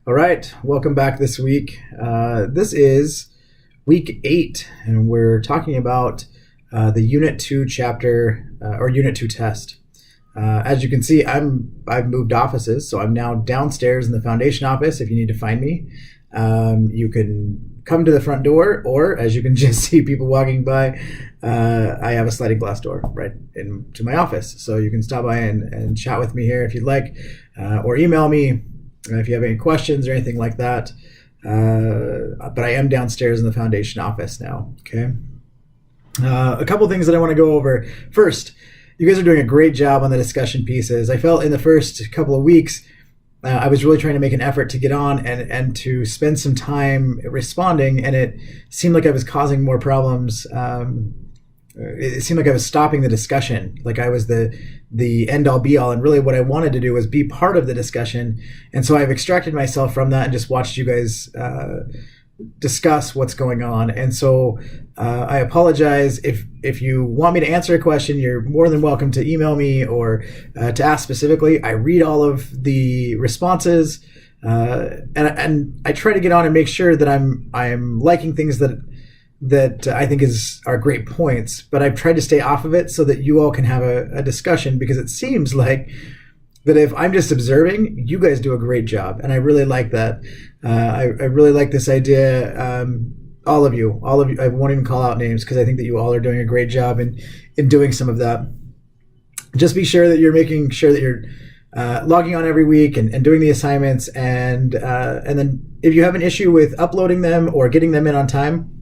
All right, welcome back this week. This is week 8, and we're talking about the Unit 2 chapter or Unit 2 test. As you can see, I've moved offices, so I'm now downstairs in the foundation office. If you need to find me, you can come to the front door, or as you can just see people walking by, I have a sliding glass door right into my office. So you can stop by and chat with me here if you'd like, or email me if you have any questions or anything like that. But I am downstairs in the foundation office now, okay? A couple things that I want to go over. First, you guys are doing a great job on the discussion pieces. I felt in the first couple of weeks, I was really trying to make an effort to get on and to spend some time responding, and it seemed like I was causing more problems. It seemed like I was stopping the discussion, like I was the end-all be-all, and really what I wanted to do was be part of the discussion. And so I've extracted myself from that and just watched you guys discuss what's going on. And so I apologize. If you want me to answer a question, you're more than welcome to email me or to ask specifically. I read all of the responses, and I try to get on and make sure that I'm liking things that I think are great points, but I've tried to stay off of it so that you all can have a discussion, because it seems like that if I'm just observing, you guys do a great job, and I really like that. I really like this idea. All of you, I won't even call out names because I think that you all are doing a great job in doing some of that. Just be sure that you're making sure that you're logging on every week and doing the assignments, and then if you have an issue with uploading them or getting them in on time,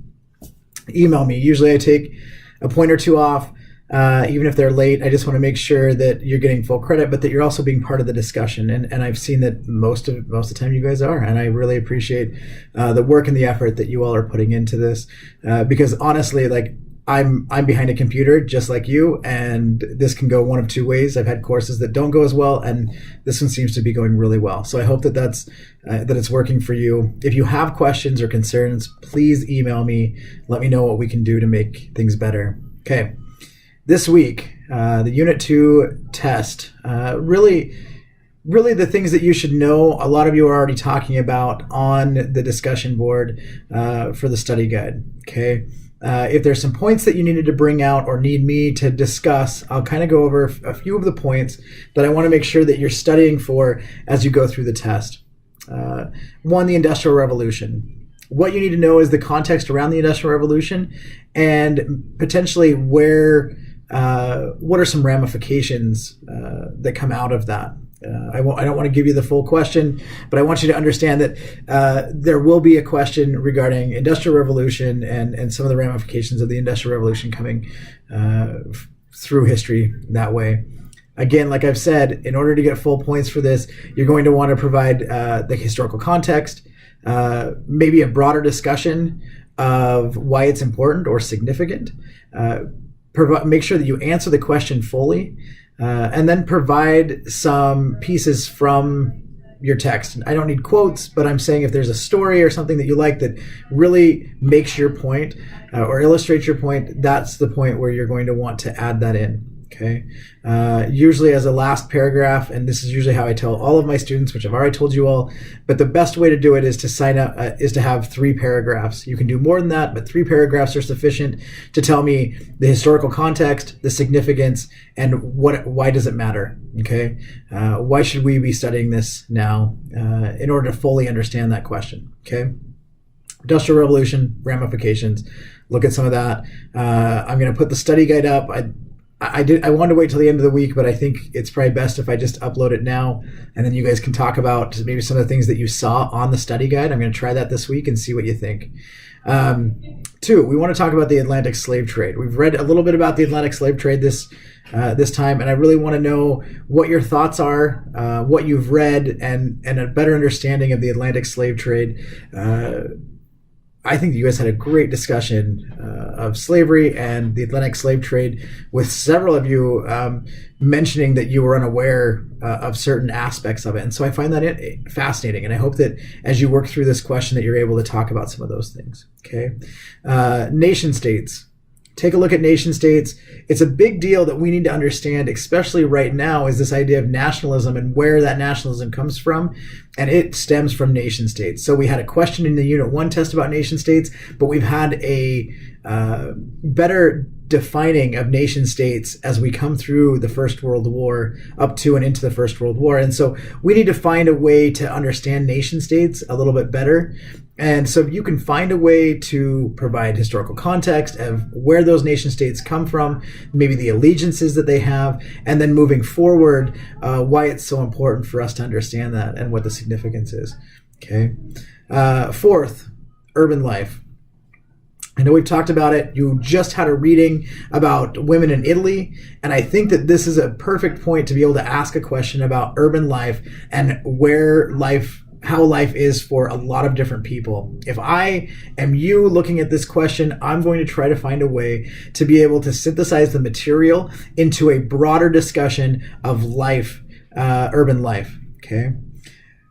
email me. Usually I take a point or two off, even if they're late. I just want to make sure that you're getting full credit, but that you're also being part of the discussion. And I've seen that most of the time you guys are, and I really appreciate the work and the effort that you all are putting into this, because honestly, like, I'm behind a computer just like you, and this can go one of two ways. I've had courses that don't go as well, and this one seems to be going really well. So I hope that that it's working for you. If you have questions or concerns, please email me. Let me know what we can do to make things better. Okay, this week, the Unit 2 test, really the things that you should know, a lot of you are already talking about on the discussion board for the study guide, okay? If there's some points that you needed to bring out or need me to discuss, I'll kind of go over a few of the points that I want to make sure that you're studying for as you go through the test. One, the Industrial Revolution. What you need to know is the context around the Industrial Revolution, and potentially what are some ramifications that come out of that. I don't want to give you the full question, but I want you to understand that there will be a question regarding Industrial Revolution and some of the ramifications of the Industrial Revolution coming through history that way. Again, like I've said, in order to get full points for this, you're going to want to provide the historical context, maybe a broader discussion of why it's important or significant. Make sure that you answer the question fully, and then provide some pieces from your text. I don't need quotes, but I'm saying if there's a story or something that you like that really makes your point or illustrates your point, that's the point where you're going to want to add that in. Okay. Usually as a last paragraph, and this is usually how I tell all of my students, which I've already told you all, but the best way to do it is to sign up, is to have 3 paragraphs. You can do more than that, but 3 paragraphs are sufficient to tell me the historical context, the significance, and why does it matter? Okay. Why should we be studying this now in order to fully understand that question? Okay. Industrial Revolution, ramifications. Look at some of that. I'm going to put the study guide up. I wanted to wait till the end of the week, but I think it's probably best if I just upload it now, and then you guys can talk about maybe some of the things that you saw on the study guide. I'm going to try that this week and see what you think. 2, we want to talk about the Atlantic slave trade. We've read a little bit about the Atlantic slave trade this time, and I really want to know what your thoughts are, what you've read, and a better understanding of the Atlantic slave trade. I think you guys had a great discussion of slavery and the Atlantic slave trade, with several of you mentioning that you were unaware of certain aspects of it. And so I find that fascinating. And I hope that as you work through this question that you're able to talk about some of those things. Okay. Nation states. take a look at nation states. It's a big deal that we need to understand, especially right now, is this idea of nationalism and where that nationalism comes from. And it stems from nation states. So we had a question in the Unit 1 test about nation states, but we've had a better defining of nation states as we come through the First World War up to and into the First World War. And so we need to find a way to understand nation states a little bit better. And so if you can find a way to provide historical context of where those nation states come from, maybe the allegiances that they have, and then moving forward, why it's so important for us to understand that and what the significance is. Okay. Fourth, urban life. I know we've talked about it. You just had a reading about women in Italy, and I think that this is a perfect point to be able to ask a question about urban life and how life is for a lot of different people. If I am you looking at this question, I'm going to try to find a way to be able to synthesize the material into a broader discussion of life, urban life, okay?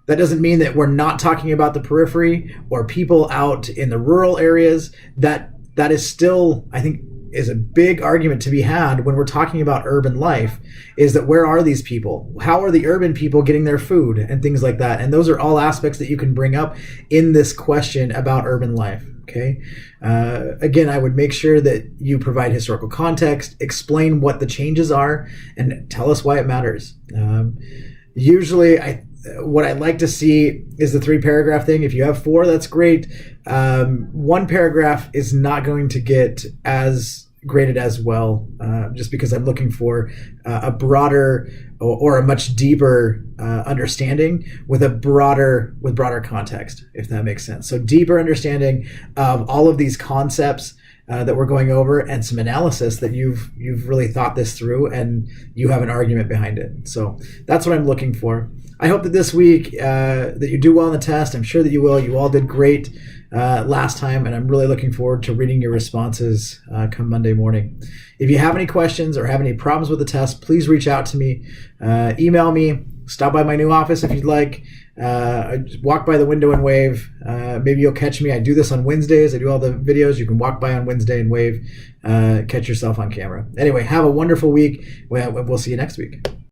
That doesn't mean that we're not talking about the periphery or people out in the rural areas. That is still, I think, is a big argument to be had when we're talking about urban life, is that where are these people? How are the urban people getting their food and things like that? And those are all aspects that you can bring up in this question about urban life. Okay. Again, I would make sure that you provide historical context, explain what the changes are, and tell us why it matters. Usually, what I like to see is the 3-paragraph thing. If you have 4, that's great. 1 paragraph is not going to get as graded as well, just because I'm looking for a broader or a much deeper understanding with broader context, if that makes sense. So deeper understanding of all of these concepts that we're going over, and some analysis that you've really thought this through and you have an argument behind it. So that's what I'm looking for. I hope that this week that you do well in the test. I'm sure that you will. You all did great last time, and I'm really looking forward to reading your responses come Monday morning. If you have any questions or have any problems with the test, please reach out to me. Email me. Stop by my new office if you'd like. Walk by the window and wave. Maybe you'll catch me. I do this on Wednesdays. I do all the videos. You can walk by on Wednesday and wave. Catch yourself on camera. Anyway, have a wonderful week. We'll see you next week.